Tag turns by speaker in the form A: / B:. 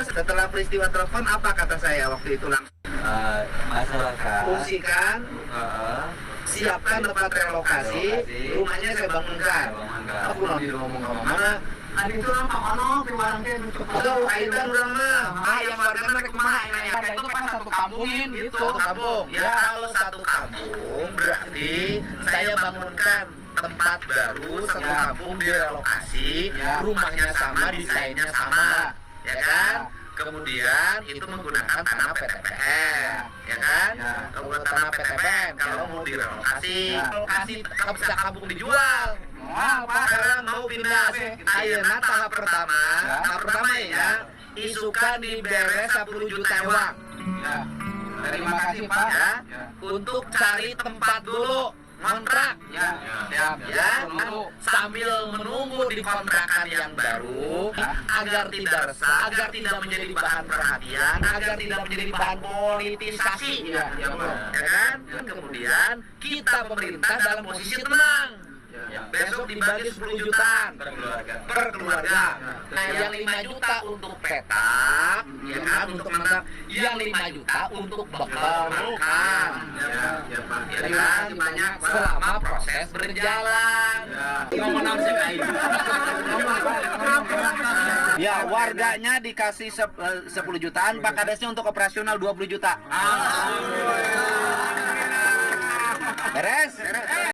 A: Setelah peristiwa telepon, apa kata saya waktu itu langsung?
B: Masyarakat
A: Fungsikan, siapkan tempat relokasi, rumahnya saya bangunkan. Aku nanti ngomong mana?
C: Ada itu orang Pak Ono, di warangnya itu.
A: Aduh, kaitan orang mah. Yang warga mereka kumaha nanya.
C: Ada itu pas satu kampungin gitu.
A: Satu kampung. Ya, kalau satu kampung berarti saya bangunkan tempat baru, satu kampung direlokasi, rumahnya sama, desainnya sama, ya kan? Kemudian itu menggunakan tanah PTPN, ya kan? Menggunakan tanah PTPN kalau mau direlokasi, relokasi kampung dijual. Sekarang mau pindah. Ayeuna tahap pertama ya, isukan diberes 10 juta uang.
C: Ya. Terima kasih Pak.
A: Ya, untuk cari tempat dulu, kontrak.
C: Ya.
A: Sambil menunggu di kontrakan yang baru, agar tidak resah, agar tidak menjadi bahan perhatian, agar tidak menjadi bahan politisasi,
C: Ya,
A: ya kan? Kemudian kita pemerintah dalam posisi tenang. Besok dibagi 10 jutaan per keluarga. Nah, yang 5 juta untuk petak, ya kan, untuk menetap. Yang 5 juta untuk bekal makan. Ya kan, banyak selama proses berjalan. Ya, warganya dikasih 10 jutaan, Pak Kadesnya untuk operasional 20 juta. Beres?